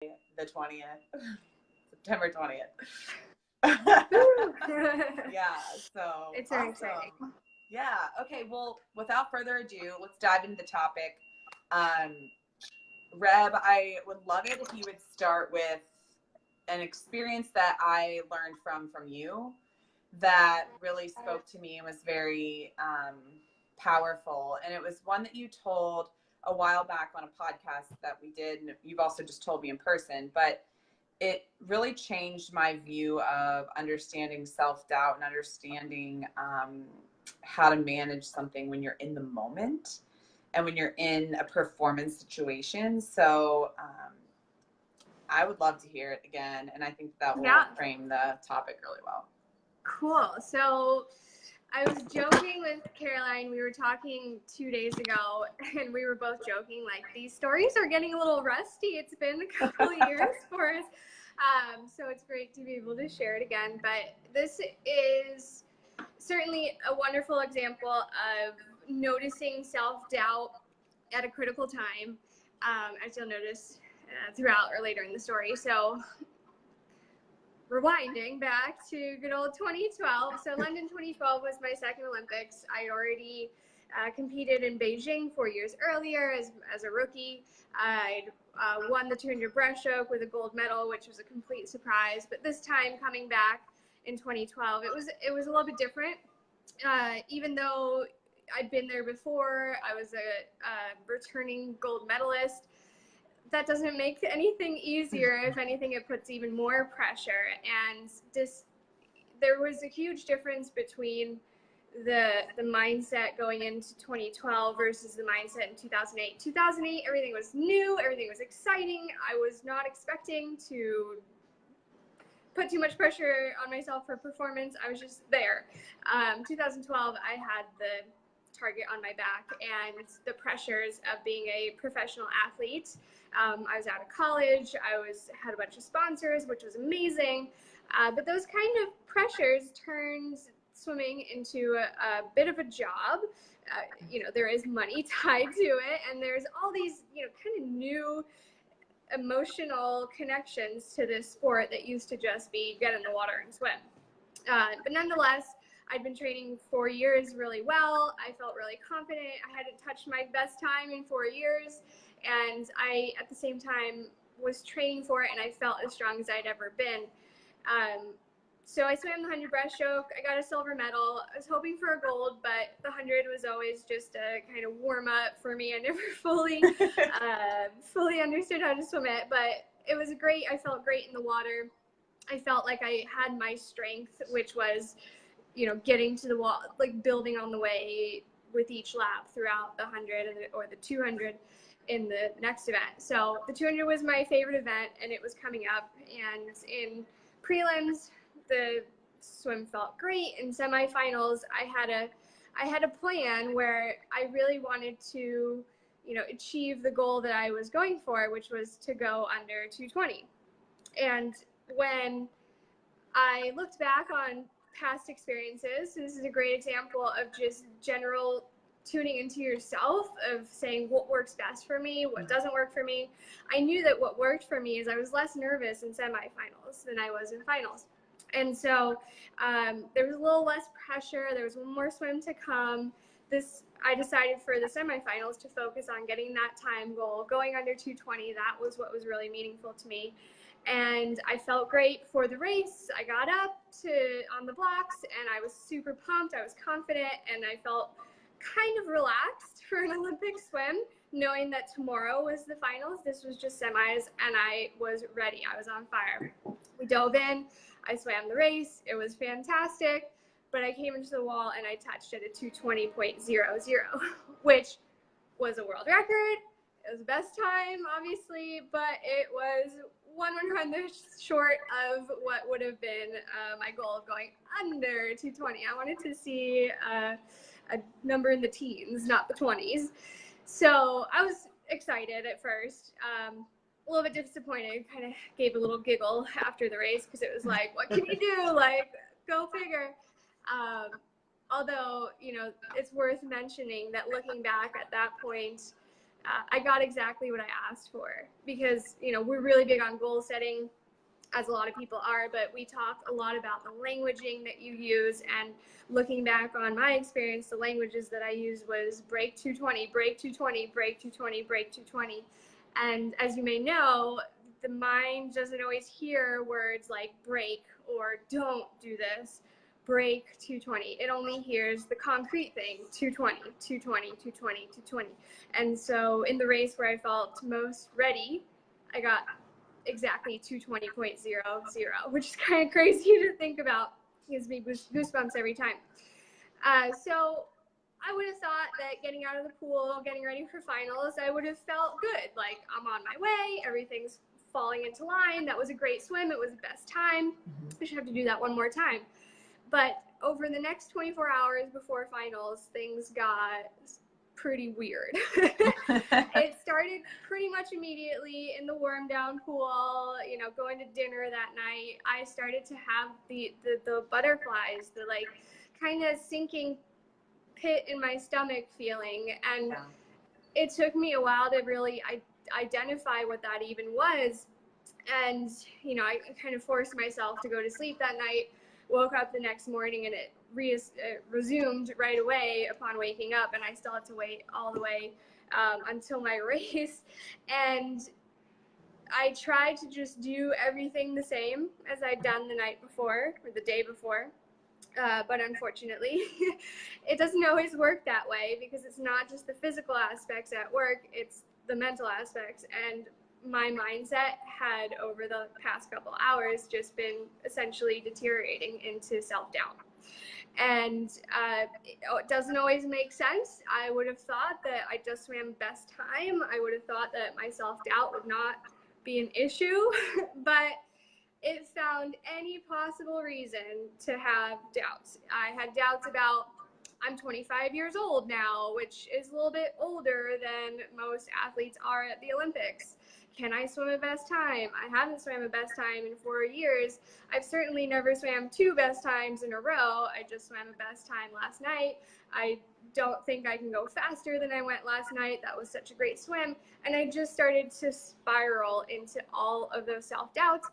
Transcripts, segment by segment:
the 20th, September 20th. Yeah, so it's very exciting. Yeah, okay, well, without further ado, let's dive into the topic. Reb, I would love it if you would start with an experience that I learned from you that really spoke to me and was very powerful. And it was one that you told a while back on a podcast that we did, and you've also just told me in person, but it really changed my view of understanding self-doubt and understanding how to manage something when you're in the moment and when you're in a performance situation. So I would love to hear it again, and I think that will frame the topic really well. Cool. So I was joking with Caroline. We were talking 2 days ago, and we were both joking, like, these stories are getting a little rusty. It's been a couple of years for us. So it's great to be able to share it again. But this is certainly a wonderful example of noticing self-doubt at a critical time, as you'll notice throughout or later in the story. So rewinding back to good old 2012. So London 2012 was my second Olympics. I already competed in Beijing 4 years earlier as a rookie. I'd won the 200 breaststroke with a gold medal, which was a complete surprise. But this time coming back in 2012, it was a little bit different. Even though I'd been there before, I was a returning gold medalist. That doesn't make anything easier. If anything, it puts even more pressure. And there was a huge difference between the mindset going into 2012 versus the mindset in 2008. 2008, everything was new, everything was exciting. I was not expecting to put too much pressure on myself for performance. I was just there. 2012, I had the target on my back and the pressures of being a professional athlete. I was out of college. I had a bunch of sponsors, which was amazing. But those kind of pressures turned swimming into a bit of a job. There is money tied to it, and there's all these, kind of new emotional connections to this sport that used to just be get in the water and swim. But nonetheless, I'd been training 4 years really well. I felt really confident. I hadn't touched my best time in 4 years. And I, at the same time, was training for it, and I felt as strong as I'd ever been. So I swam the 100 breaststroke. I got a silver medal. I was hoping for a gold, but the 100 was always just a kind of warm up for me. I never fully understood how to swim it, but it was great. I felt great in the water. I felt like I had my strength, which was, getting to the wall, like building on the way with each lap throughout the 100 or the 200 in the next event. So the 200 was my favorite event, and it was coming up. And in prelims, the swim felt great. In semifinals, I had a plan where I really wanted to, achieve the goal that I was going for, which was to go under 220. And when I looked back on past experiences, this is a great example of just general tuning into yourself, of saying what works best for me, what doesn't work for me. I knew that what worked for me is I was less nervous in semifinals than I was in finals. And so there was a little less pressure. There was one more swim to come. I decided for the semifinals to focus on getting that time goal, going under 220. That was what was really meaningful to me. And I felt great for the race. I got up on the blocks, and I was super pumped. I was confident, and I felt kind of relaxed for an Olympic swim, knowing that tomorrow was the finals. This was just semis, and I was ready. I was on fire. We dove in. I swam the race. It was fantastic, but I came into the wall, and I touched at a 220.00, which was a world record. It was the best time, obviously, but it was 1/100th short of what would have been my goal of going under 220. I wanted to see a number in the teens, not the 20s. So I was excited at first, a little bit disappointed, kind of gave a little giggle after the race because it was like, what can you do? Like, go figure. Although, it's worth mentioning that looking back at that point, I got exactly what I asked for, because, you know, we're really big on goal setting, as a lot of people are, but we talk a lot about the languaging that you use. And looking back on my experience, the languages that I used was break 220, break 220, break 220, break 220. And as you may know, the mind doesn't always hear words like break or don't do this. Break 220. It only hears the concrete thing, 220, 220, 220, 220. And so in the race where I felt most ready, I got exactly 220.00, which is kind of crazy to think about. Gives me goosebumps every time. So I would have thought that getting out of the pool, getting ready for finals, I would have felt good. Like, I'm on my way, everything's falling into line. That was a great swim. It was the best time. I should have to do that one more time. But over the next 24 hours before finals, things got pretty weird. It started pretty much immediately in the warm down pool, you know, going to dinner that night. I started to have the butterflies, the like kind of sinking pit in my stomach feeling. And it took me a while to really identify what that even was. And, you know, I kind of forced myself to go to sleep that night, woke up the next morning, and it resumed right away upon waking up. And I still had to wait all the way until my race. And I tried to just do everything the same as I'd done the night before or the day before. But unfortunately, it doesn't always work that way, because it's not just the physical aspects at work, it's the mental aspects. And my mindset had, over the past couple hours, just been essentially deteriorating into self-doubt. And it doesn't always make sense. I would have thought that I just swam best time. I would have thought that my self-doubt would not be an issue, but it found any possible reason to have doubts. I had doubts about, I'm 25 years old now, which is a little bit older than most athletes are at the Olympics. Can I swim a best time? I haven't swam a best time in 4 years. I've certainly never swam 2 best times in a row. I just swam a best time last night. I don't think I can go faster than I went last night. That was such a great swim. And I just started to spiral into all of those self-doubts.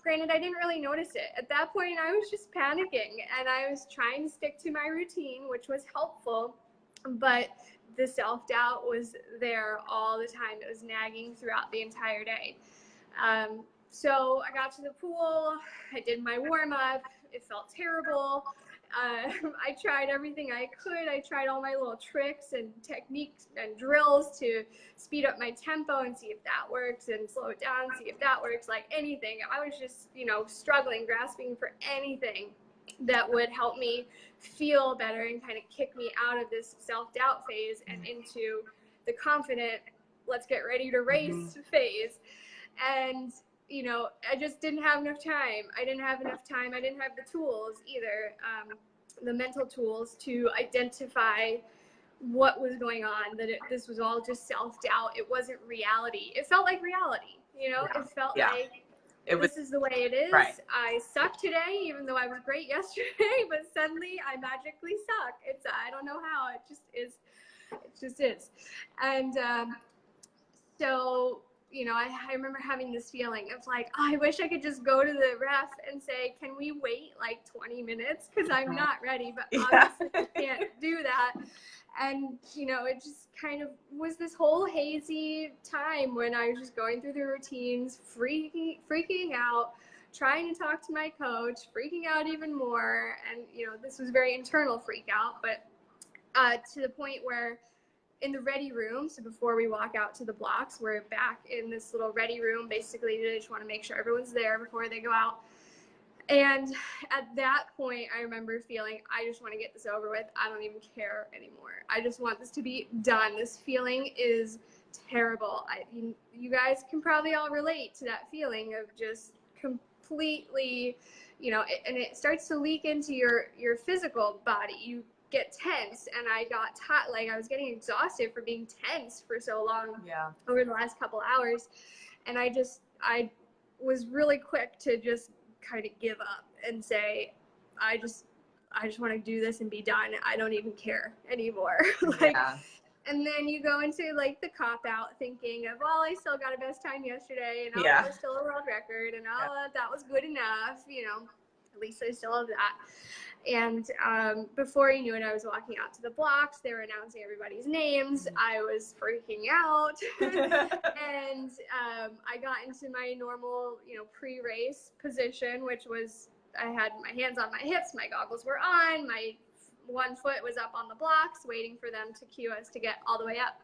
Granted, I didn't really notice it. At that point, I was just panicking, and I was trying to stick to my routine, which was helpful, but the self-doubt was there all the time. It was nagging throughout the entire day. So I got to the pool, I did my warm-up, it felt terrible. I tried everything I could. I tried all my little tricks and techniques and drills to speed up my tempo and see if that works, and slow it down, see if that works, like anything. I was just, you know, struggling, grasping for anything that would help me feel better and kind of kick me out of this self-doubt phase and into the confident, let's get ready to race phase. And you know, I just didn't have enough time. I didn't have enough time. I didn't have the tools either, the mental tools to identify what was going on, that this was all just self-doubt. It wasn't reality. It felt like reality, you know? It felt like this is the way it is. Right. I suck today, even though I was great yesterday, but suddenly I magically suck. I don't know how. It just is. It just is. And so, you know, I remember having this feeling of like, oh, I wish I could just go to the ref and say, can we wait like 20 minutes? Because I'm not ready, but obviously I can't do that. And, you know, it just kind of was this whole hazy time when I was just going through the routines, freaking out, trying to talk to my coach, freaking out even more. And, you know, this was very internal freak out, but to the point where in the ready room, so before we walk out to the blocks, we're back in this little ready room. Basically, they just want to make sure everyone's there before they go out. And at that point, I remember feeling, I just want to get this over with. I don't even care anymore. I just want this to be done. This feeling is terrible. You guys can probably all relate to that feeling of just completely, you know, and it starts to leak into your physical body. You get tense, and I got like I was getting exhausted for being tense for so long over the last couple hours. And I was really quick to just kind of give up and say, I just want to do this and be done. I don't even care anymore. And then you go into like the cop out thinking of, well, I still got a best time yesterday, and Yeah. that was still a world record, and that was good enough, you know, at least I still have that. And before you knew it, I was walking out to the blocks. They were announcing everybody's names. I was freaking out. And I got into my normal, you know, pre-race position, which was I had my hands on my hips, my goggles were on, my one foot was up on the blocks, waiting for them to cue us to get all the way up.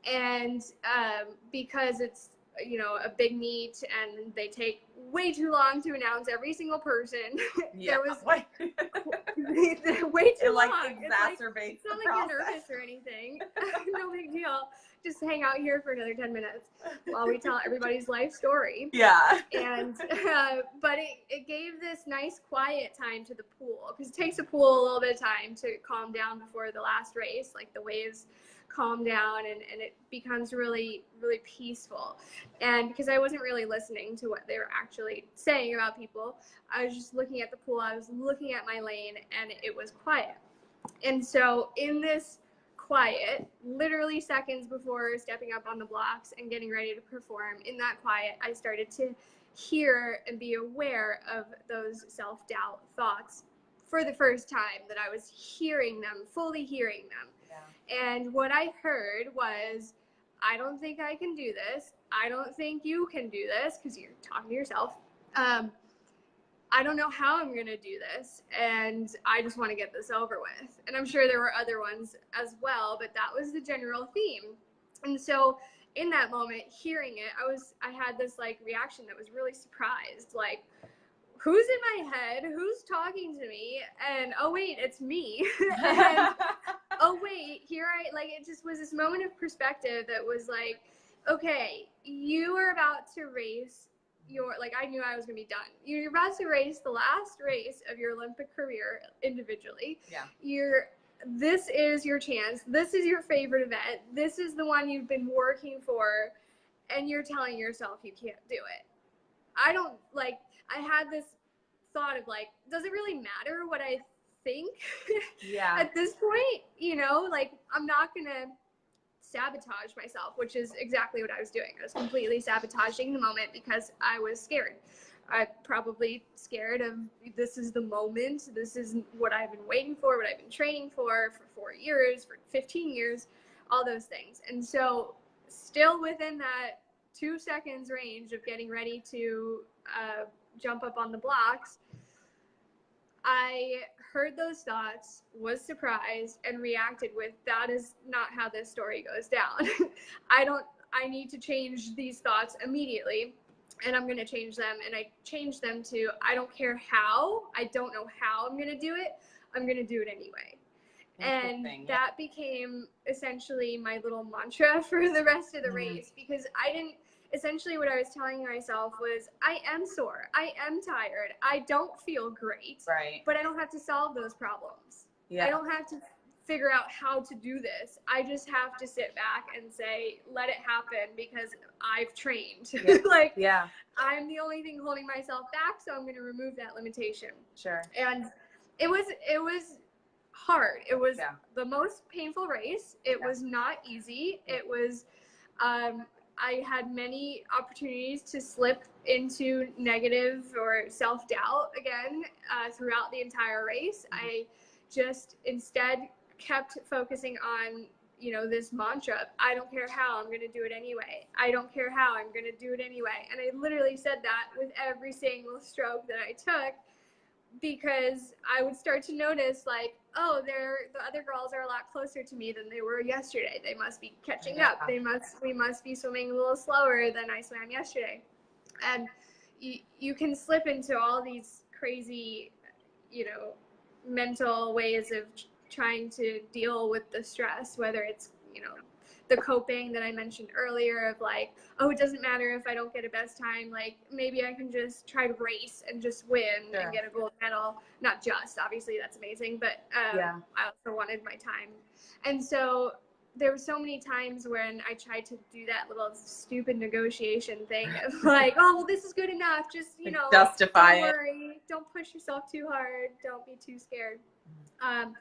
And because it's, you know, a big meet and they take way too long to announce every single person. Yeah. There was way too it, like, long. exacerbates It's not the like process. you're nervous or anything. No big deal. Just hang out here for another 10 minutes while we tell everybody's life story. Yeah. And but it gave this nice quiet time to the pool, because it takes a pool a little bit of time to calm down before the last race, like the waves calm down and it becomes really, really peaceful. And because I wasn't really listening to what they were actually saying about people, I was just looking at the pool, I was looking at my lane, and it was quiet. And so in this quiet, literally seconds before stepping up on the blocks and getting ready to perform, in that quiet, I started to hear and be aware of those self-doubt thoughts for the first time, that I was hearing them, fully hearing them. Yeah. And what I heard was, I don't think I can do this. I don't think you can do this, because you're talking to yourself. I don't know how I'm going to do this, and I just want to get this over with. And I'm sure there were other ones as well, but that was the general theme. And so in that moment, hearing it, I had this like reaction that was really surprised, like, who's in my head? Who's talking to me? And oh wait, it's me. And oh wait, it just was this moment of perspective that was like, okay, you are about to race I knew I was gonna be done. You're about to race the last race of your Olympic career individually. Yeah. This is your chance. This is your favorite event. This is the one you've been working for, and you're telling yourself you can't do it. I had this thought of like, does it really matter what I think? Yeah. At this point, you know, like, I'm not gonna sabotage myself, which is exactly what I was doing. I was completely sabotaging the moment because I was scared. I'm probably scared of, this is the moment, this is what I've been waiting for, what I've been training for 4 years, for 15 years, all those things. And so still within that 2 seconds range of getting ready to jump up on the blocks, I heard those thoughts, was surprised, and reacted with, that is not how this story goes down. I need to change these thoughts immediately, and I'm going to change them. And I changed them to, I don't care how, I don't know how I'm going to do it, I'm going to do it anyway. And that became essentially my little mantra for the rest of the race, because essentially what I was telling myself was, I am sore, I am tired, I don't feel great, right? But I don't have to solve those problems. Yeah. I don't have to figure out how to do this. I just have to sit back and say, let it happen, because I've trained. Yeah. I'm the only thing holding myself back, so I'm going to remove that limitation. Sure. And it was hard. It was the most painful race. It was not easy. It was, I had many opportunities to slip into negative or self-doubt again throughout the entire race. I just instead kept focusing on, you know, this mantra, I don't care how, I'm going to do it anyway. I don't care how, I'm going to do it anyway. And I literally said that with every single stroke that I took, because I would start to notice, like, oh, the other girls are a lot closer to me than they were yesterday. They must be catching up. We must be swimming a little slower than I swam yesterday. And you can slip into all these crazy, you know, mental ways of trying to deal with the stress, whether it's, you know, the coping that I mentioned earlier of like, oh, it doesn't matter if I don't get a best time, like maybe I can just try to race and just win and get a gold medal. Not just, obviously that's amazing, but I also wanted my time. And so there were so many times when I tried to do that little stupid negotiation thing of like, oh, well, this is good enough, just, you know, justify it. Don't worry, don't push yourself too hard, don't be too scared. And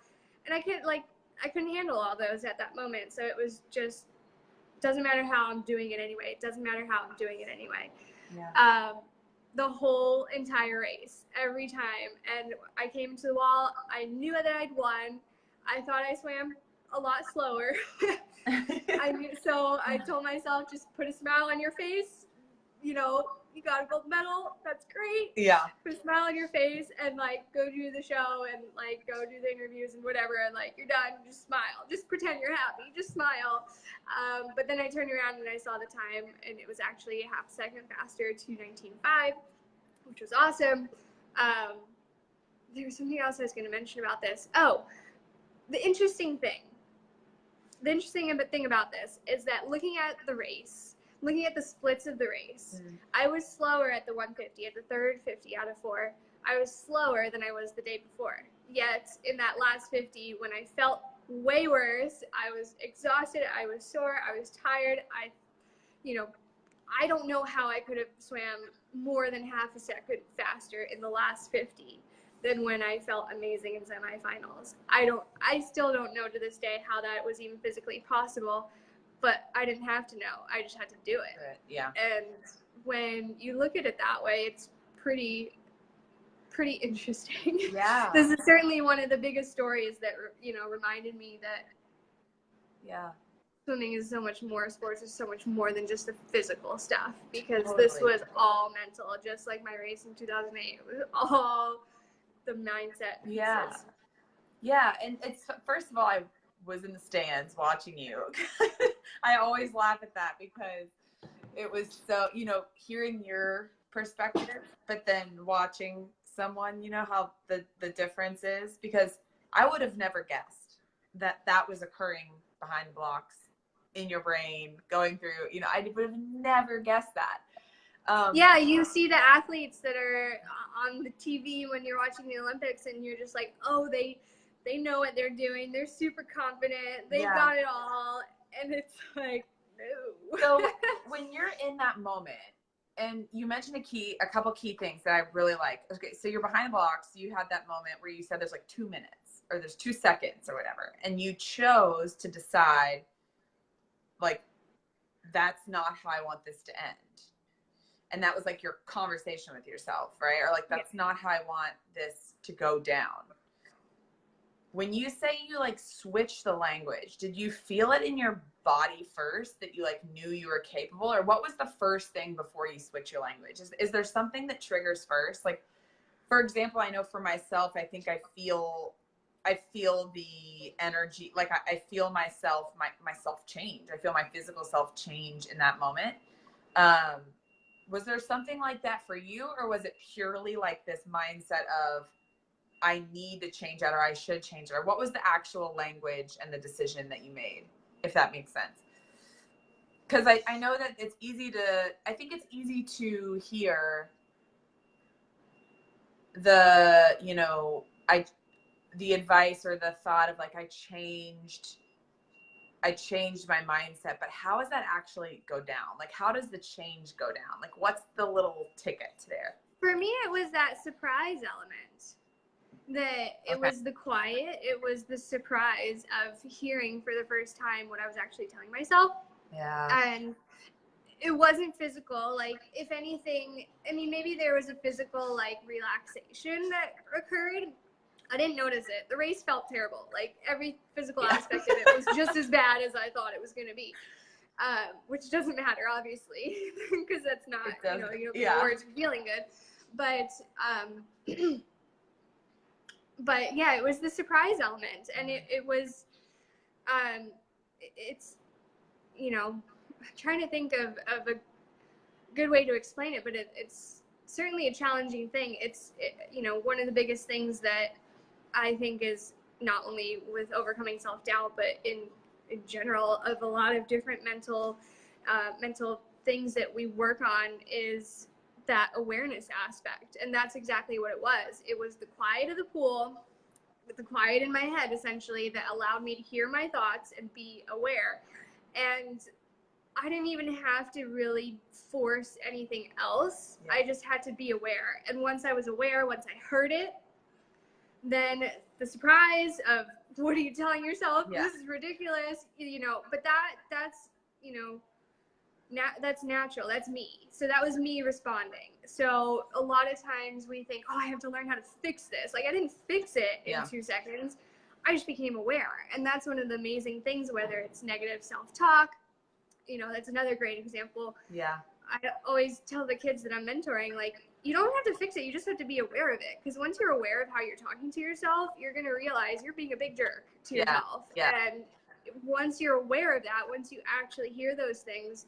I could, like, I couldn't handle all those at that moment. So it was just, doesn't matter how I'm doing it anyway. It doesn't matter how I'm doing it anyway. Yeah. The whole entire race, every time. And I came to the wall. I knew that I'd won. I thought I swam a lot slower. So I told myself, just put a smile on your face. You know, you got a gold medal. That's great. Yeah. Put a smile on your face and like go do the show and like go do the interviews and whatever. And like, you're done. Just smile. Just pretend you're happy. Just smile. But then I turned around and I saw the time, and it was actually a half a second faster to 19.5, which was awesome. There was something else I was going to mention about this. Oh, the interesting thing about this is that looking at the race, looking at the splits of the race, I was slower at the 150, at the third 50 out of 4. I was slower than I was the day before. Yet in that last 50, when I felt way worse, I was exhausted, I was sore, I was tired. I don't know how I could have swam more than half a second faster in the last 50 than when I felt amazing in semifinals. I still don't know to this day how that was even physically possible, but I didn't have to know. I just had to do it. Yeah. And when you look at it that way, it's pretty interesting. Yeah. This is certainly one of the biggest stories that, reminded me that swimming is so much more, sports is so much more than just the physical stuff, because this was all mental, just like my race in 2008. It was all the mindset pieces. Yeah. And it's, first of all, I was in the stands watching you. I always laugh at that because it was so, hearing your perspective, but then watching someone, how the difference is, because I would have never guessed that was occurring behind the blocks in your brain going through, I would have never guessed that. Yeah, you see the athletes that are on the TV when you're watching the Olympics, and you're just like, oh, they know what they're doing. They're super confident. They've got it all. And it's like, no. So when you're in that moment, and you mentioned a couple key things that I really like. Okay, so you're behind the blocks. You had that moment where you said there's like 2 minutes or there's 2 seconds or whatever. And you chose to decide, like, that's not how I want this to end. And that was like your conversation with yourself, right? Or like, that's not how I want this to go down. When you say you like switch the language, did you feel it in your body first that you like knew you were capable? Or what was the first thing before you switch your language? Is there something that triggers first? Like, for example, I know for myself, I think I feel the energy, like I feel myself change. I feel my physical self change in that moment. Was there something like that for you, or was it purely like this mindset of, I need to change that, or I should change it? Or what was the actual language and the decision that you made, if that makes sense? Because I know that I think it's easy to hear the advice or the thought of like, I changed my mindset, but how does that actually go down? Like, how does the change go down? Like, what's the little ticket there? For me, it was that surprise element. That it was the quiet, it was the surprise of hearing for the first time what I was actually telling myself. Yeah. And it wasn't physical. Like, if anything, I mean, maybe there was a physical, like, relaxation that occurred. I didn't notice it. The race felt terrible. Like, every physical aspect of it was just as bad as I thought it was going to be. Which doesn't matter, obviously, because that's not, you don't get words for feeling good. But yeah, it was the surprise element, and it was, it's, I'm trying to think of a good way to explain it, but it's certainly a challenging thing. It's one of the biggest things that I think is, not only with overcoming self-doubt, but in general of a lot of different mental things that we work on, is that awareness aspect. And that's exactly what it was. It was the quiet of the pool, the quiet in my head, essentially, that allowed me to hear my thoughts and be aware. And I didn't even have to really force anything else. I just had to be aware. And once I was aware, once I heard it, then the surprise of, what are you telling yourself? Yeah. This is ridiculous, but that's, that's natural. That's me. So that was me responding. So a lot of times we think, oh, I have to learn how to fix this. Like, I didn't fix it in 2 seconds. I just became aware. And that's one of the amazing things, whether it's negative self-talk, that's another great example. Yeah. I always tell the kids that I'm mentoring, like, you don't have to fix it. You just have to be aware of it. Because once you're aware of how you're talking to yourself, you're going to realize you're being a big jerk to yourself. Yeah. And once you're aware of that, once you actually hear those things,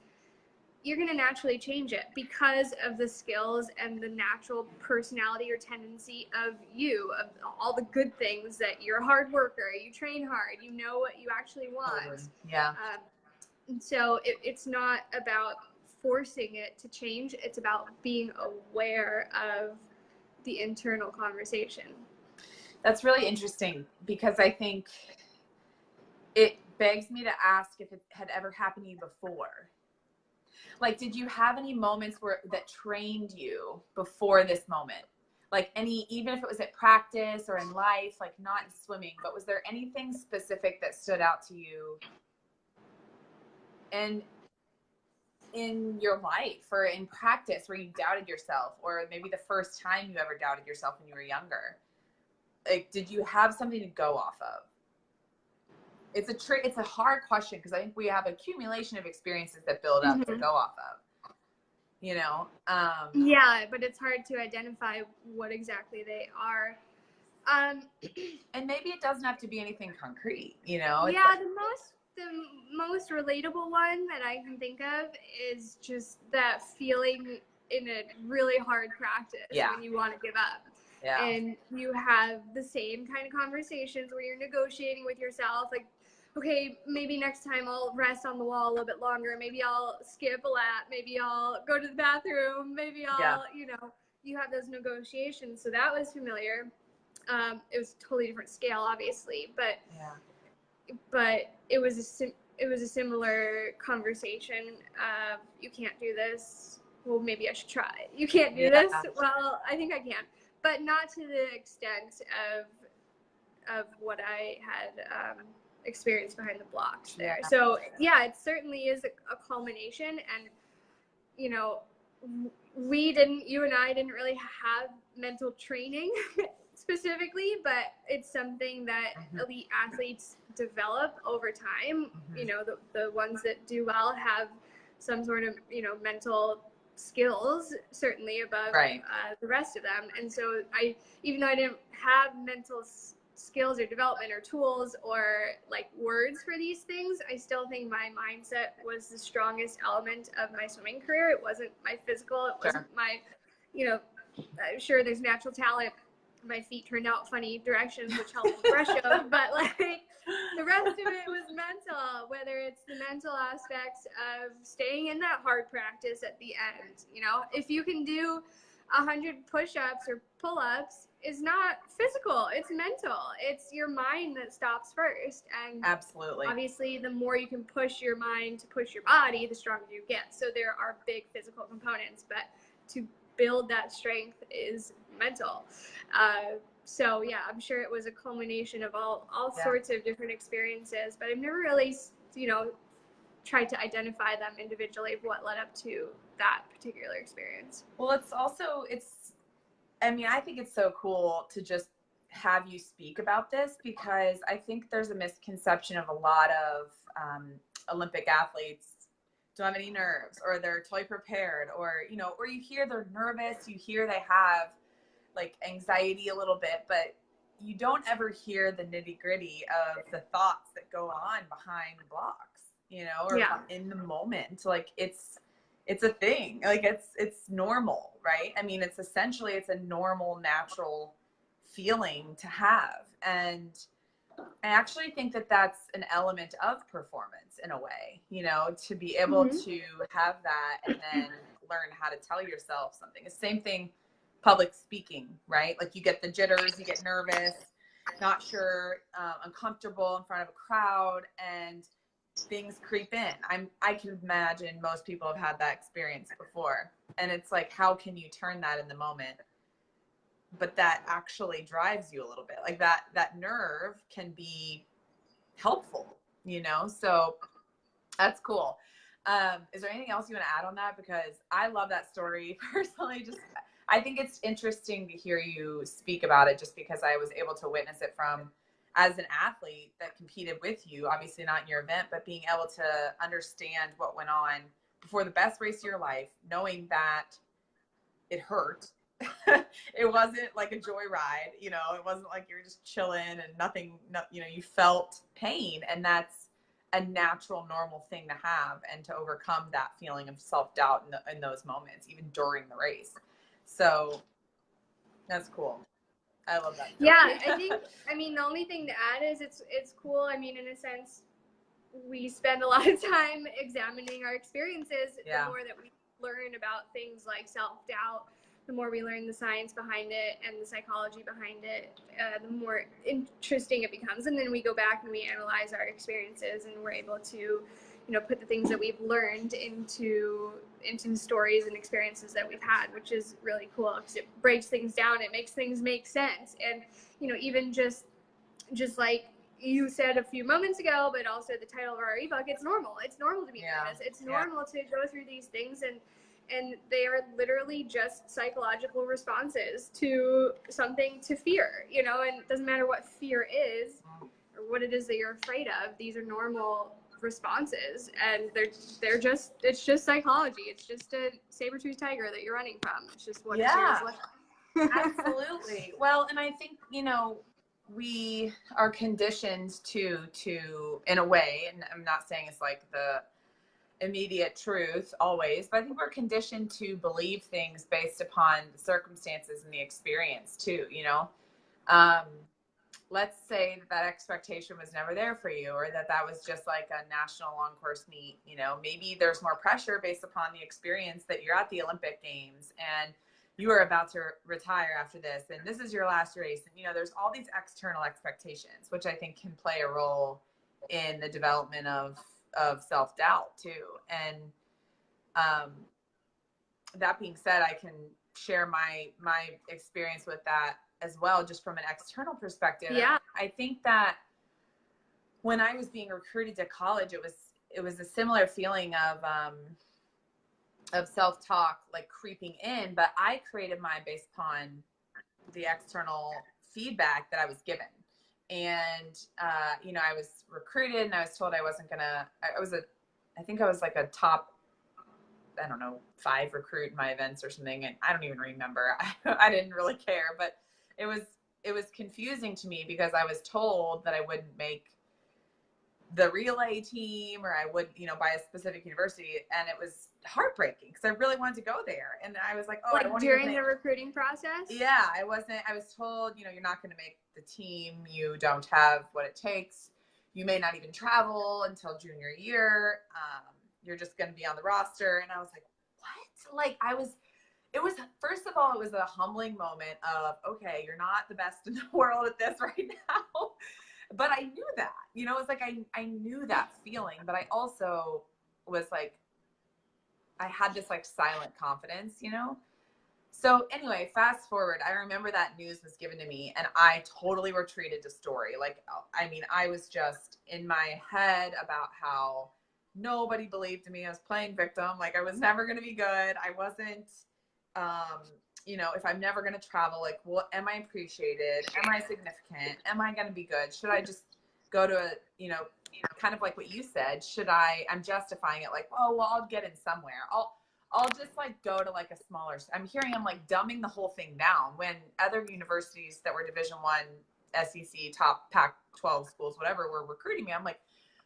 you're going to naturally change it because of the skills and the natural personality or tendency of all the good things, that you're a hard worker, you train hard, you know what you actually want. Yeah. And so it's not about forcing it to change. It's about being aware of the internal conversation. That's really interesting, because I think it begs me to ask if it had ever happened to you before. Like, did you have any moments that trained you before this moment? Like, even if it was at practice or in life, like not in swimming, but was there anything specific that stood out to you and in your life or in practice where you doubted yourself, or maybe the first time you ever doubted yourself when you were younger? Like, did you have something to go off of? It's a hard question, because I think we have accumulation of experiences that build up to go off of, yeah, but it's hard to identify what exactly they are. And maybe it doesn't have to be anything concrete, Yeah, the most relatable one that I can think of is just that feeling in a really hard practice when you want to give up. Yeah. And you have the same kind of conversations where you're negotiating with yourself, like, okay, maybe next time I'll rest on the wall a little bit longer. Maybe I'll skip a lap. Maybe I'll go to the bathroom. Maybe I'll, you have those negotiations. So that was familiar. It was a totally different scale, obviously, but it was a similar conversation. You can't do this. Well, maybe I should try. You can't do this. Well, I think I can, but not to the extent of what I had experienced behind the blocks there. So yeah, it certainly is a culmination, and you and I didn't really have mental training specifically, but it's something that elite athletes develop over time. The ones that do well have some sort of mental skills, certainly above the rest of them. And so even though I didn't have mental skills or development or tools or like words for these things, I still think my mindset was the strongest element of my swimming career. It wasn't my physical. It wasn't my, I'm sure there's natural talent. My feet turned out funny directions, which helped with breaststroke, but like the rest of it was mental, whether it's the mental aspects of staying in that hard practice at the end. If you can do 100 push-ups or pull-ups, is not physical, it's mental. It's your mind that stops first. And absolutely, obviously the more you can push your mind to push your body, the stronger you get. So there are big physical components, but to build that strength is mental. So yeah, I'm sure it was a culmination of all sorts of different experiences, but I've never really, tried to identify them individually of what led up to that particular experience. Well, I think it's so cool to just have you speak about this, because I think there's a misconception of a lot of Olympic athletes don't have any nerves, or they're totally prepared, or you hear they're nervous, you hear they have like anxiety a little bit, but you don't ever hear the nitty gritty of the thoughts that go on behind the blocks, or in the moment. Like it's a thing, like it's normal, right? I mean, it's a normal, natural feeling to have. And I actually think that that's an element of performance in a way, to be able to have that and then learn how to tell yourself something. The same thing, public speaking, right? Like you get the jitters, you get nervous, not sure, uncomfortable in front of a crowd, and things creep in. I can imagine most people have had that experience before. And it's like, how can you turn that in the moment but that actually drives you a little bit. Like that nerve can be helpful, you know? So that's cool. Is there anything else you want to add on that? Because I love that story personally. Just, I think it's interesting to hear you speak about it, just because I was able to witness it from, as an athlete that competed with you, obviously not in your event, but being able to understand what went on before the best race of your life, knowing that it hurt. It wasn't like a joyride, you know, it wasn't like you were just chilling and nothing, you know, you felt pain, and that's a natural, normal thing to have, and to overcome that feeling of self-doubt in those moments, even during the race. So that's cool. I love that story. Yeah, I mean, the only thing to add is it's cool. I mean, in a sense, we spend a lot of time examining our experiences. Yeah. The more that we learn about things like self-doubt, the more we learn the science behind it and the psychology behind it, the more interesting it becomes. And then we go back and we analyze our experiences, and we're able to, you know, put the things that we've learned into stories and experiences that we've had, which is really cool because it breaks things down. It makes things make sense. And, you know, even just like you said a few moments ago, but also the title of our ebook, it's normal. It's normal to be nervous. It's normal to go through these things, and they are literally just psychological responses to something, to fear, you know, and it doesn't matter what fear is or what it is that you're afraid of. These are normal responses, and it's just psychology. It's just a saber-toothed tiger that you're running from. It's just what fear is like. Absolutely. Well, and I think, you know, we are conditioned to, in a way, and I'm not saying it's like the immediate truth always, but I think we're conditioned to believe things based upon the circumstances and the experience too, you know. Let's say that expectation was never there for you, or that was just like a national long course meet, you know. Maybe there's more pressure based upon the experience that you're at the Olympic Games and you are about to retire after this, and this is your last race, and you know, there's all these external expectations, which I think can play a role in the development of self-doubt too. And that being said, I can share my experience with that as well, just from an external perspective. Yeah. I think that when I was being recruited to college, it was a similar feeling of self-talk like creeping in, but I created mine based upon the external feedback that I was given. And, you know, I was recruited and I was told I wasn't gonna, I think I was like a top, I don't know, 5 recruit in my events or something. And I don't even remember. I didn't really care, but it was confusing to me because I was told that I wouldn't make the relay team, or I would, you know, by a specific university. And it was heartbreaking because I really wanted to go there. And I was like, oh, like I won't during even the recruiting process? Yeah, I was told, you know, you're not going to make the team. You don't have what it takes. You may not even travel until junior year. You're just going to be on the roster. And I was like, what? Like it was, first of all, it was a humbling moment of, okay, you're not the best in the world at this right now. But I knew that, you know, it's like, I knew that feeling, but I also was like, I had this like silent confidence, you know? So anyway, fast forward, I remember that news was given to me and I totally retreated to story. Like, I mean, I was just in my head about how nobody believed in me. I was playing victim. Like I was never going to be good. I wasn't, you know, if I'm never going to travel, like, what, am I appreciated? Am I significant? Am I going to be good? Should I just go to a, you know, kind of like what you said, I'm justifying it like, oh, well, I'll get in somewhere. I'll just like go to like a smaller, I'm like dumbing the whole thing down when other universities that were Division I, SEC, top Pac-12 schools, whatever, were recruiting me. I'm like,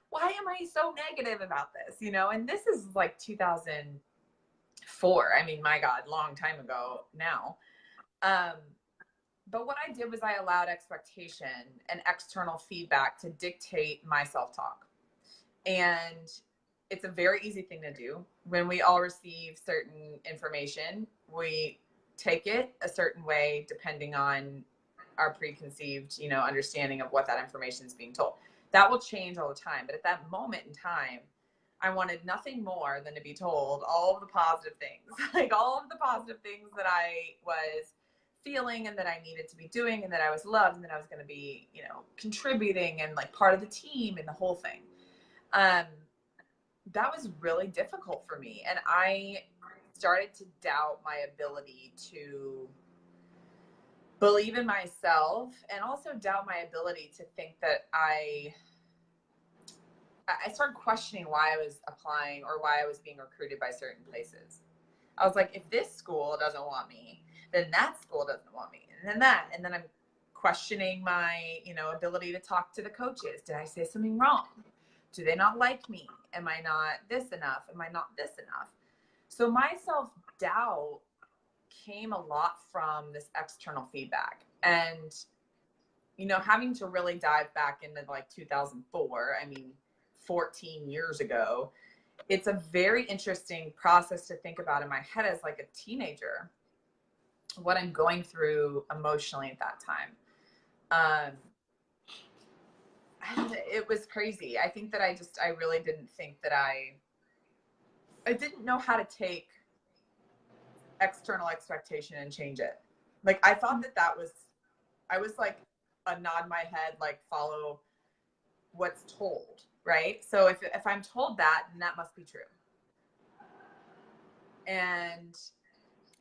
why am I so negative about this? You know, and this is like 2004. I mean, my God, long time ago now. But what I did was I allowed expectation and external feedback to dictate my self-talk. And it's a very easy thing to do. When we all receive certain information, we take it a certain way depending on our preconceived, you know, understanding of what that information is being told. That will change all the time. But at that moment in time, I wanted nothing more than to be told all of the positive things, like all of the positive things that I was feeling and that I needed to be doing and that I was loved and that I was going to be, you know, contributing and like part of the team and the whole thing. That was really difficult for me. And I started to doubt my ability to believe in myself and also doubt my ability to think that I started questioning why I was applying or why I was being recruited by certain places. I was like, if this school doesn't want me, then that school doesn't want me. And then that, and then I'm questioning my, you know, ability to talk to the coaches. Did I say something wrong? Do they not like me? Am I not this enough? Am I not this enough? So my self-doubt came a lot from this external feedback. And, you know, having to really dive back into like 2004, I mean, 14 years ago, it's a very interesting process to think about in my head as like a teenager, what I'm going through emotionally at that time. And it was crazy. I think that I really didn't think that I didn't know how to take external expectation and change it. Like I thought I was like a nod my head, like follow what's told, right? So if I'm told that, then that must be true. And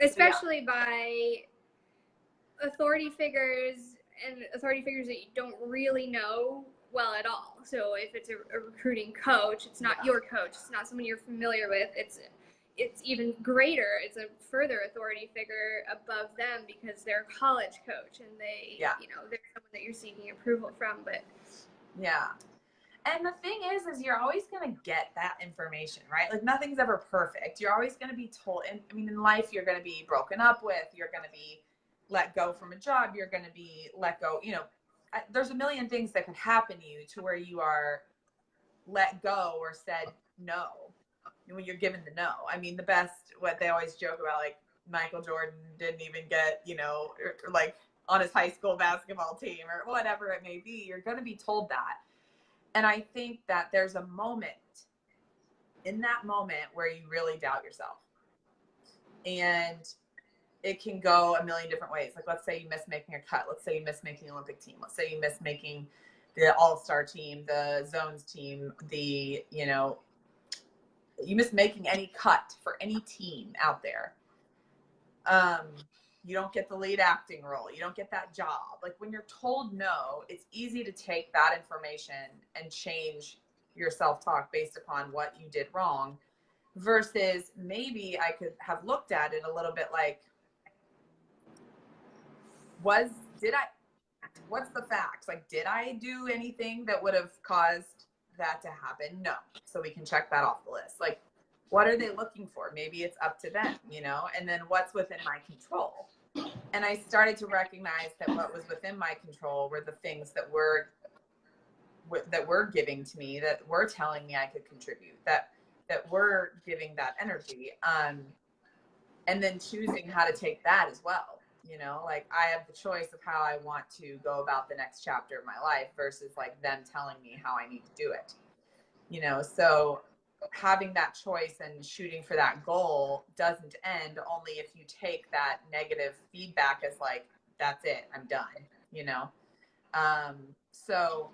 especially by authority figures that you don't really know well at all. So if it's a recruiting coach, it's not your coach, it's not someone you're familiar with, it's even greater. It's a further authority figure above them because they're a college coach and they, you know, they're someone that you're seeking approval from. But yeah. And the thing is you're always going to get that information, right? Like nothing's ever perfect. You're always going to be told, and I mean, in life, you're going to be broken up with, you're going to be let go from a job, you're going to be let go, you know, there's a million things that could happen to you to where you are let go or said no when you're given the no. I mean, the best, what they always joke about, like Michael Jordan didn't even get, you know, or like on his high school basketball team or whatever it may be, you're going to be told that. And I think that there's a moment in that moment where you really doubt yourself. And it can go a million different ways. Like, let's say you miss making a cut. Let's say you miss making the Olympic team. Let's say you miss making the all-star team, the zones team, the, you know, you miss making any cut for any team out there. You don't get the lead acting role. You don't get that job. Like when you're told no, it's easy to take that information and change your self-talk based upon what you did wrong versus maybe I could have looked at it a little bit like, what's the facts? Like, did I do anything that would have caused that to happen? No. So we can check that off the list. Like, what are they looking for? Maybe it's up to them, you know? And then what's within my control? And I started to recognize that what was within my control were the things that were giving to me, that were telling me I could contribute, that were giving that energy. And then choosing how to take that as well. You know, like I have the choice of how I want to go about the next chapter of my life versus like them telling me how I need to do it. You know, so having that choice and shooting for that goal doesn't end only if you take that negative feedback as like, that's it, I'm done, you know? So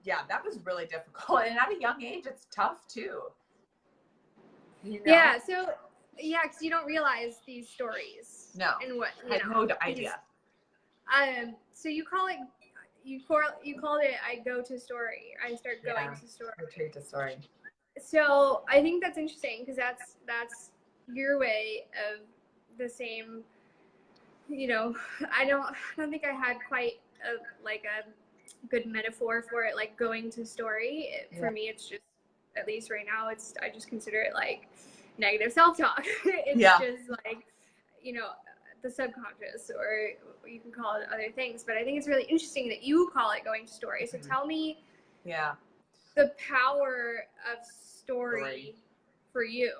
yeah, that was really difficult. And at a young age, it's tough too. You know? Yeah. So yeah, because you don't realize these stories. No. And what I had no idea. So you called it I go to story. I start going to story. Retreat to story. So I think that's interesting because that's your way of the same. You know, I don't think I had quite a good metaphor for it, like going to story. For me, it's just, at least right now, I just consider it like negative self-talk. It's just like, you know, the subconscious, or you can call it other things. But I think it's really interesting that you call it going to story. So tell me the power of story for you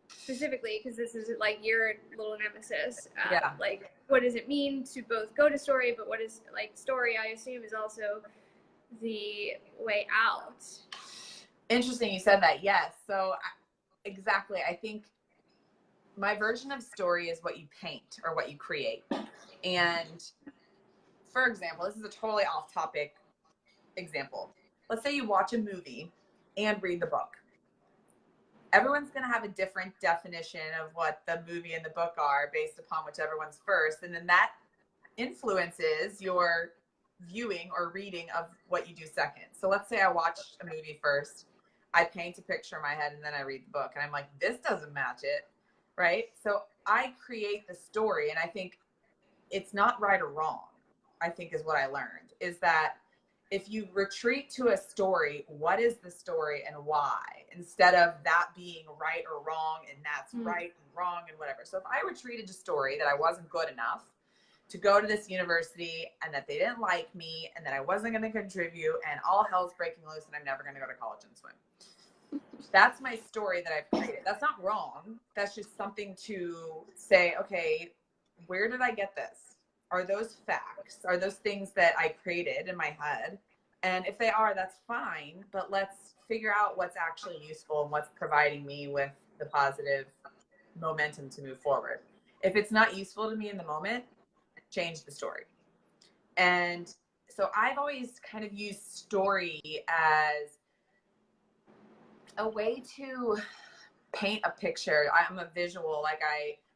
specifically, because this is like your little nemesis. Like, what does it mean to both go to story, but what is like story, I assume, is also the way out. Interesting you said that. Yes. So exactly. I think my version of story is what you paint or what you create. And for example, this is a totally off topic example. Let's say you watch a movie and read the book. Everyone's going to have a different definition of what the movie and the book are based upon whichever one's first. And then that influences your viewing or reading of what you do second. So let's say I watched a movie first, I paint a picture in my head, and then I read the book and I'm like, this doesn't match it, right? So I create the story, and I think it's not right or wrong, I think is what I learned, is that if you retreat to a story, what is the story and why, instead of that being right or wrong and that's right and wrong and whatever. So if I retreated to story that I wasn't good enough to go to this university and that they didn't like me and that I wasn't going to contribute and all hell's breaking loose and I'm never going to go to college and swim. That's my story that I've created. That's not wrong. That's just something to say, okay, where did I get this? Are those facts? Are those things that I created in my head? And if they are, that's fine. But let's figure out what's actually useful and what's providing me with the positive momentum to move forward. If it's not useful to me in the moment, change the story. And so I've always kind of used story as a way to paint a picture. I'm a visual, like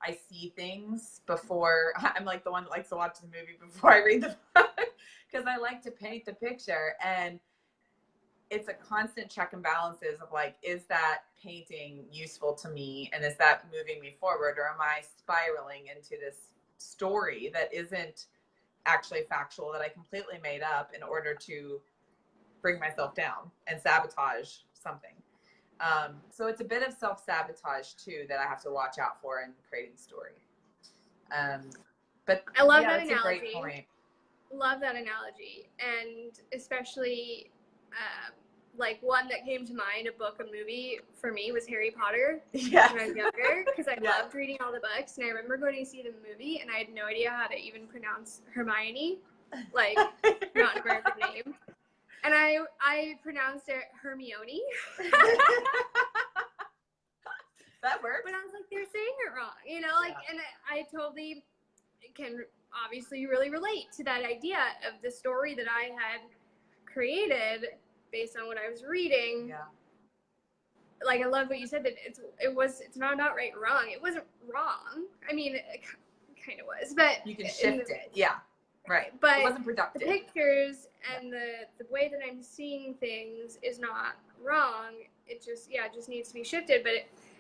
I see things before. I'm like the one that likes to watch the movie before I read the book because I like to paint the picture. And it's a constant check and balances of like, is that painting useful to me? And is that moving me forward? Or am I spiraling into this story that isn't actually factual, that I completely made up in order to bring myself down and sabotage something? So it's a bit of self-sabotage too that I have to watch out for in creating story. But I love yeah, that that's analogy. a great point. Love that analogy. And especially like one that came to mind, a book, a movie for me was Harry Potter Yes. when I was younger, because I Yes. loved reading all the books. And I remember going to see the movie and I had no idea how to even pronounce Hermione, like not a very good name. And I pronounced it Hermione. That works. But I was like, they're saying it wrong, you know, like, yeah. And I totally can obviously really relate to that idea of the story that I had created based on what I was reading. Yeah. Like, I love what you said, that it's not right or wrong. It wasn't wrong. I mean, it kind of was, but you can shift it. Yeah. Right. But it wasn't productive. The pictures and the way that I'm seeing things is not wrong. It just needs to be shifted. But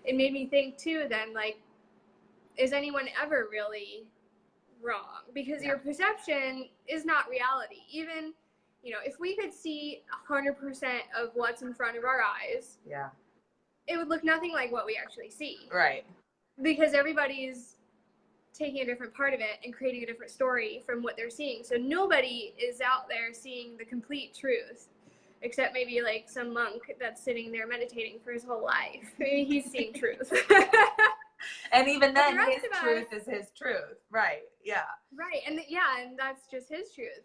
it made me think too, then, like, is anyone ever really wrong? Because your perception is not reality. Even, you know, if we could see 100% of what's in front of our eyes, it would look nothing like what we actually see. Right. Because everybody's taking a different part of it and creating a different story from what they're seeing. So nobody is out there seeing the complete truth, except maybe like some monk that's sitting there meditating for his whole life. Maybe he's seeing truth. And even then, his truth is his truth. Right. Yeah. Right. And and that's just his truth.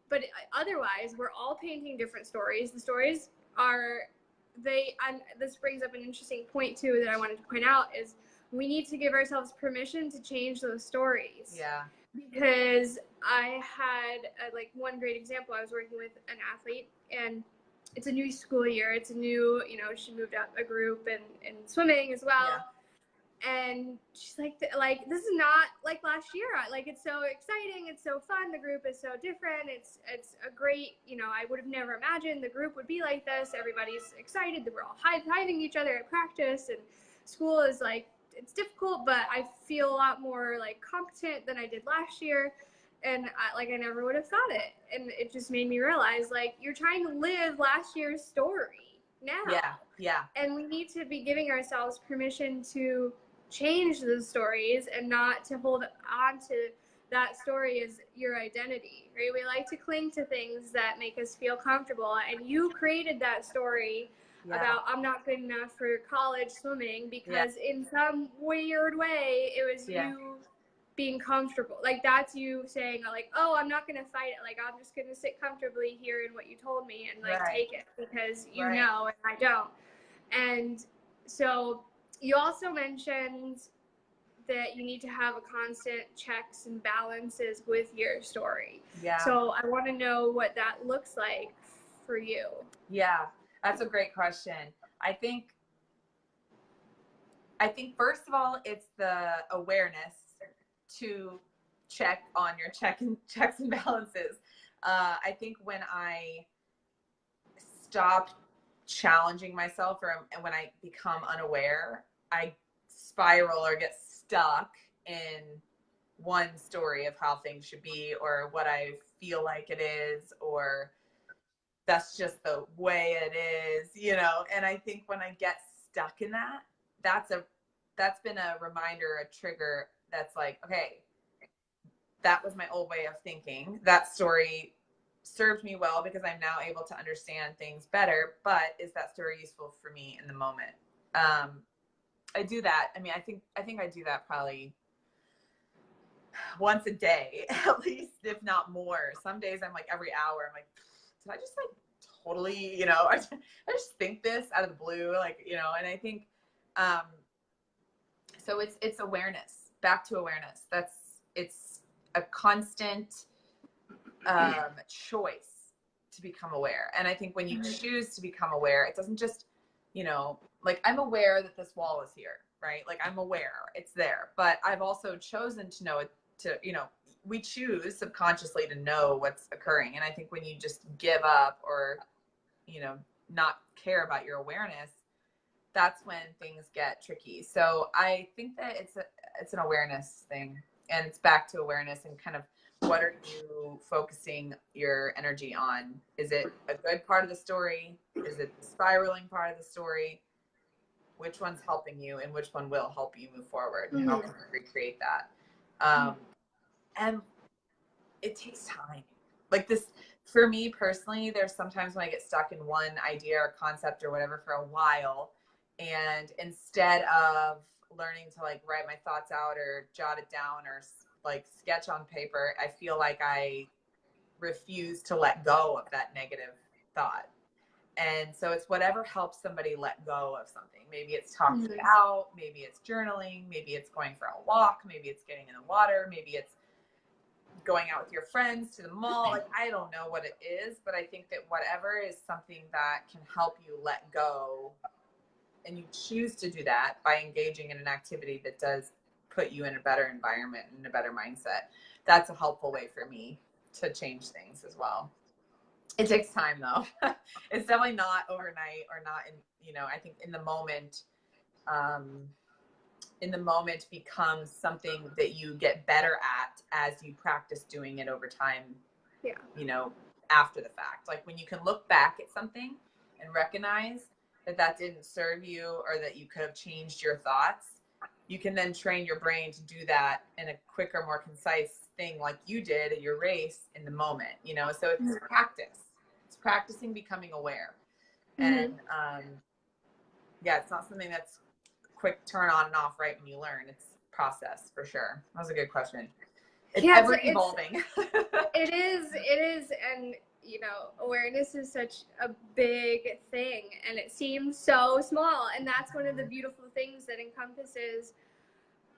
But otherwise, we're all painting different stories. The stories and this brings up an interesting point too that I wanted to point out, is we need to give ourselves permission to change those stories. Yeah. Because I had one great example. I was working with an athlete, and it's a new school year. It's a new, she moved up a group in swimming as well. Yeah. And she's like, this is not like last year. Like, it's so exciting. It's so fun. The group is so different. It's a great, I would have never imagined the group would be like this. Everybody's excited. We're all high-fiving each other at practice, and school is like, it's difficult, but I feel a lot more like competent than I did last year. And I never would have thought it. And it just made me realize, like, you're trying to live last year's story now. Yeah. Yeah. And we need to be giving ourselves permission to change those stories and not to hold on to that story as your identity, right? We like to cling to things that make us feel comfortable. And you created that story about, I'm not good enough for college swimming because in some weird way, it was you being comfortable. Like, that's you saying, like, oh, I'm not going to fight it. Like, I'm just going to sit comfortably here in what you told me and, like, take it because you know and I don't. And so, You also mentioned that you need to have a constant checks and balances with your story. Yeah. So I want to know what that looks like for you. Yeah, that's a great question. I think first of all, it's the awareness to check on your checks and balances. I think when I stop challenging myself, and when I become unaware, I spiral or get stuck in one story of how things should be, or what I feel like it is, or that's just the way it is, And I think when I get stuck in that, that's been a reminder, a trigger that's like, okay, that was my old way of thinking. That story served me well because I'm now able to understand things better, but is that story useful for me in the moment? I do that. I mean, I think I do that probably once a day, at least, if not more. Some days I'm like every hour, I'm like, did I just like totally, I just think this out of the blue, like, and I think, so it's awareness, back to awareness. It's a constant choice to become aware. And I think when you choose to become aware, it doesn't just, like, I'm aware that this wall is here, right? Like, I'm aware it's there, but I've also chosen to know it, we choose subconsciously to know what's occurring. And I think when you just give up or, not care about your awareness, that's when things get tricky. So I think that it's an awareness thing, and it's back to awareness and kind of, what are you focusing your energy on? Is it a good part of the story? Is it the spiraling part of the story? Which one's helping you, and which one will help you move forward? And how can you recreate that? And it takes time. Like this, for me personally, there's sometimes when I get stuck in one idea or concept or whatever for a while, and instead of learning to like write my thoughts out or jot it down or like sketch on paper, I feel like I refuse to let go of that negative thought. And so it's whatever helps somebody let go of something. Maybe it's talking it out, maybe it's journaling, maybe it's going for a walk, maybe it's getting in the water, maybe it's going out with your friends to the mall. Like, I don't know what it is, but I think that whatever is something that can help you let go, and you choose to do that by engaging in an activity that does put you in a better environment and a better mindset, that's a helpful way for me to change things as well. It takes time though. It's definitely not overnight, or not in, I think in the moment becomes something that you get better at as you practice doing it over time. Yeah. After the fact, like when you can look back at something and recognize that didn't serve you, or that you could have changed your thoughts, you can then train your brain to do that in a quicker, more concise thing, like you did at your race in the moment, so it's practice. It's practicing becoming aware. And yeah, it's not something that's quick turn on and off right when you learn. It's process for sure. That was a good question. It's ever evolving. It is. And awareness is such a big thing, and it seems so small, and that's one of the beautiful things that encompasses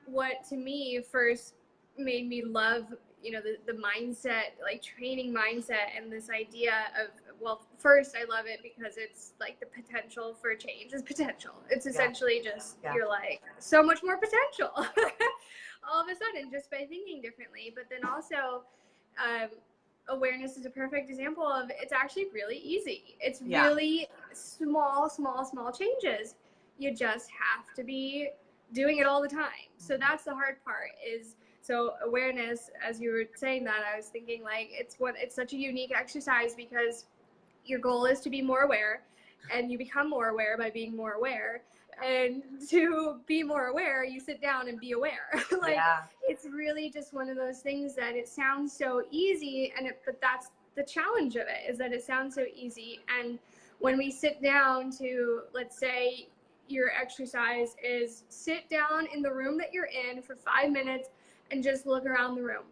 what to me first made me love the mindset, like training mindset, and this idea of, well, first I love it because it's like the potential for change is potential. It's essentially just you're like so much more potential all of a sudden just by thinking differently. But then also awareness is a perfect example of, it's actually really easy. It's really small changes. You just have to be doing it all the time. So that's the hard part. So awareness, as you were saying that, I was thinking like it's such a unique exercise, because your goal is to be more aware, and you become more aware by being more aware. And to be more aware, you sit down and be aware. It's really just one of those things that it sounds so easy, but that's the challenge of it, is that it sounds so easy. And when we sit down to, let's say your exercise is sit down in the room that you're in for 5 minutes and just look around the room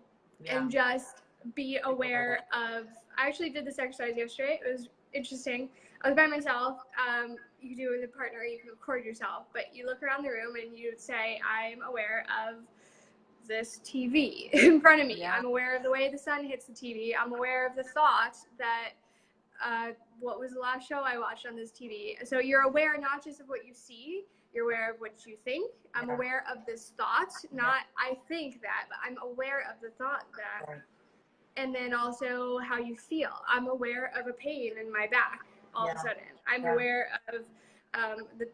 and just be aware of, I actually did this exercise yesterday. It was interesting. I was by myself. you can do it with a partner, you can record yourself, but you look around the room and you say, I'm aware of this TV in front of me. Yeah. I'm aware of the way the sun hits the TV. I'm aware of the thought that, what was the last show I watched on this TV? So you're aware not just of what you see, you're aware of what you think. I'm aware of this thought, not I think that, but I'm aware of the thought that. Right. And then also how you feel. I'm aware of a pain in my back all of a sudden. I'm aware of the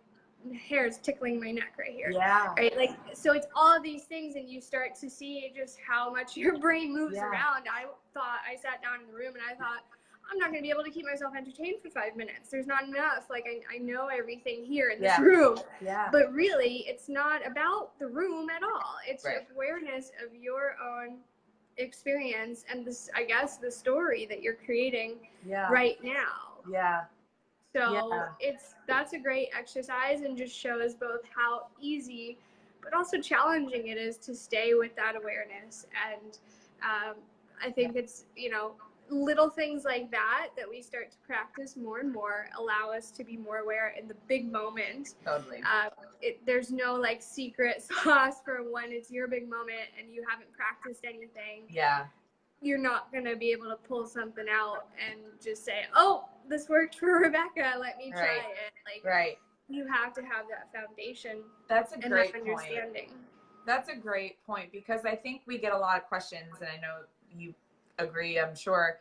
hairs tickling my neck right here. Yeah. Right? Like, so it's all of these things, and you start to see just how much your brain moves around. I sat down in the room and I thought, I'm not going to be able to keep myself entertained for 5 minutes. There's not enough. Like, I know everything here in this room. Yeah. But really, it's not about the room at all. It's awareness of your own experience and this, I guess, the story that you're creating right now. Yeah. So that's a great exercise, and just shows both how easy but also challenging it is to stay with that awareness. And I think it's, you know, little things like that we start to practice more and more allow us to be more aware in the big moment. Totally. There's no like secret sauce for when it's your big moment and you haven't practiced anything. Yeah. You're not going to be able to pull something out and just say, oh, this worked for Rebecca, let me try it. Like, you have to have that foundation. That's a great understanding. Point. That's a great point, because I think we get a lot of questions, and I know you agree, I'm sure,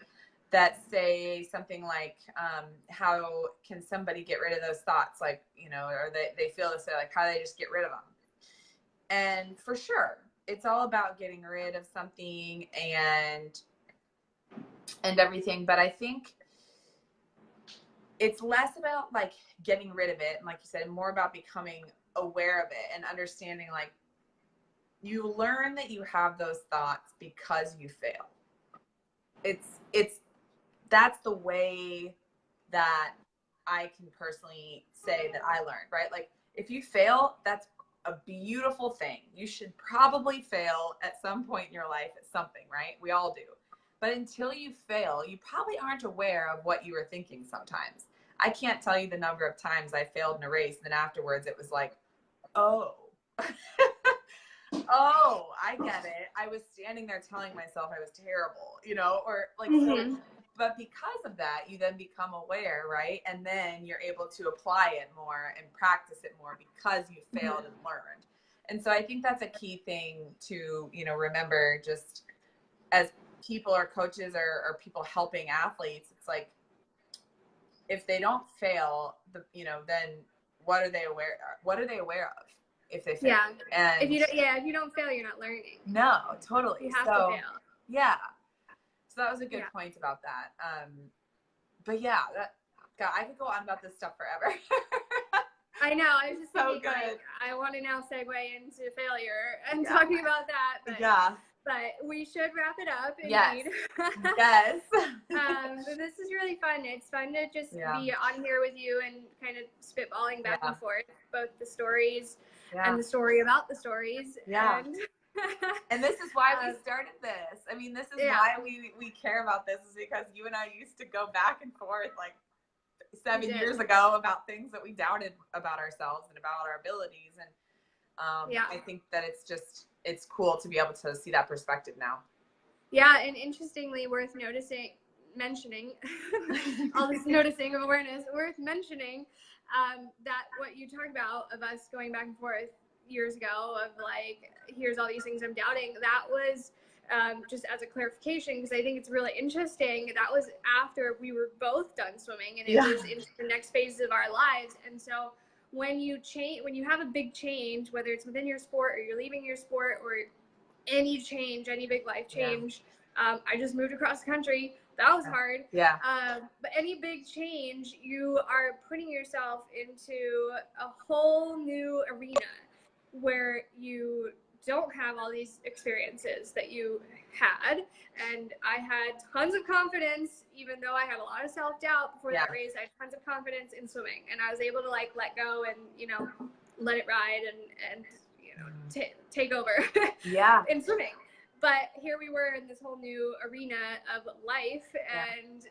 that say something like, how can somebody get rid of those thoughts? Like, you know, or they feel this way, like, how do they just get rid of them? And for sure, it's all about getting rid of something and everything. But I think it's less about like getting rid of it, and like you said, more about becoming aware of it and understanding, like, you learn that you have those thoughts because you fail. That's the way that I can personally say that I learned, right? Like, if you fail, that's a beautiful thing. You should probably fail at some point in your life at something, right? We all do. But until you fail, you probably aren't aware of what you were thinking sometimes. I can't tell you the number of times I failed in a race, and then afterwards it was like, oh, oh, I get it. I was standing there telling myself I was terrible, you know, or like, so, but because of that, you then become aware, right? And then you're able to apply it more and practice it more because you failed and learned. And so I think that's a key thing to, you know, remember, just as people or coaches or people helping athletes. It's like, if they don't fail, you know, then what are they aware of if they fail? Yeah. And if you don't fail, you're not learning. No, totally. You have to fail. Yeah. So that was a good point about that. But yeah, God, I could go on about this stuff forever. I know. I was just thinking, like, I want to now segue into failure and talking about that. But, but we should wrap it up. Indeed. Yes. But this is really fun. It's fun to just be on here with you and kind of spitballing back and forth, both the stories and the story about the stories. Yeah. And this is why we started this. I mean, this is why we care about this, is because you and I used to go back and forth like 7 years ago about things that we doubted about ourselves and about our abilities. And I think that it's cool to be able to see that perspective now. Yeah, and interestingly, worth mentioning, all this noticing of awareness, worth mentioning that what you talked about of us going back and forth years ago of like, here's all these things I'm doubting, that was just as a clarification, because I think it's really interesting. That was after we were both done swimming, and it was into the next phase of our lives. And so when you have a big change, whether it's within your sport or you're leaving your sport, or any change, any big life change, I just moved across the country. That was hard. Yeah. But any big change, you are putting yourself into a whole new arena where you don't have all these experiences that you had. And I had tons of confidence, even though I had a lot of self-doubt before that race. I had tons of confidence in swimming, and I was able to like let go and, you know, let it ride and you know, take over in swimming. But here we were in this whole new arena of life and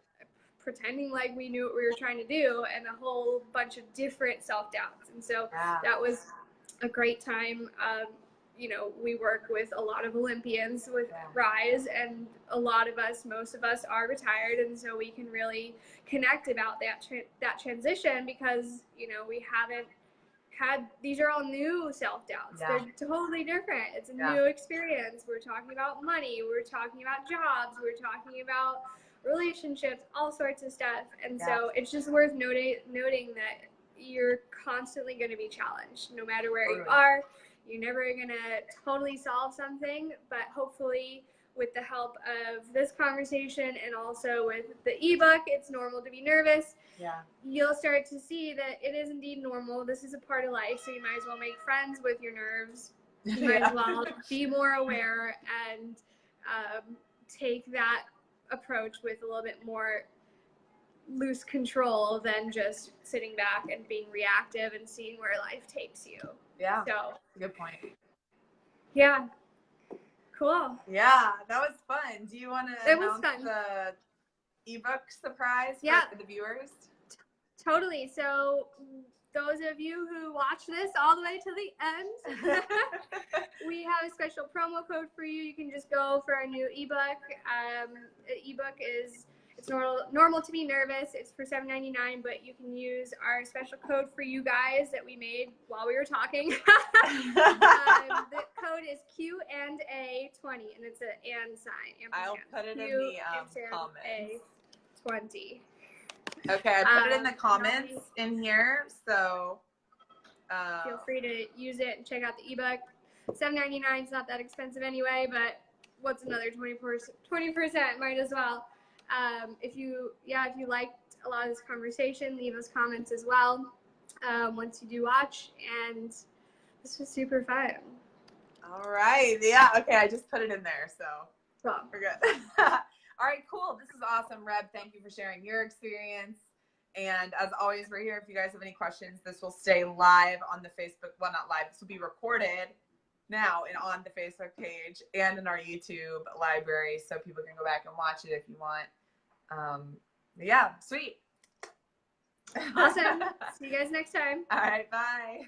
pretending like we knew what we were trying to do, and a whole bunch of different self-doubts. And so that was a great time. You know, we work with a lot of Olympians with Rise, and a lot of us, most of us are retired, and so we can really connect about that transition, because, you know, we haven't had, these are all new self-doubts. They're totally different. It's a new experience. We're talking about money, we're talking about jobs, we're talking about relationships, all sorts of stuff. And so it's just worth noting that you're constantly going to be challenged no matter where you are. You're never going to totally solve something, but hopefully with the help of this conversation and also with the ebook, It's Normal to Be Nervous, you'll start to see that it is indeed normal. This is a part of life, so you might as well make friends with your nerves. You might as well be more aware and take that approach with a little bit more loose control than just sitting back and being reactive and seeing where life takes you. Yeah. So good point. Yeah. Cool. Yeah, that was fun. Do you want to announce the ebook surprise for the viewers? Totally. So those of you who watch this all the way to the end, we have a special promo code for you. You can just go for our new ebook. The ebook is It's Normal to Be Nervous. It's for $7.99, but you can use our special code for you guys that we made while we were talking. The code is Q&A20, and it's an and sign. I'll put it in the comments. 20. Okay, I put it in the comments in here, so feel free to use it and check out the ebook. $7.99 is not that expensive anyway, but what's another 20%? Might as well. If you liked a lot of this conversation, leave us comments as well once you do watch. And this was super fun. All right. Yeah. Okay. I just put it in there, so we're good. All right. Cool. This is awesome, Reb. Thank you for sharing your experience. And as always, we're here. If you guys have any questions, this will stay live on the Facebook. Well, not live. This will be recorded now and on the Facebook page and in our YouTube library, so people can go back and watch it if you want. Yeah, sweet. Awesome. See you guys next time. All right, bye.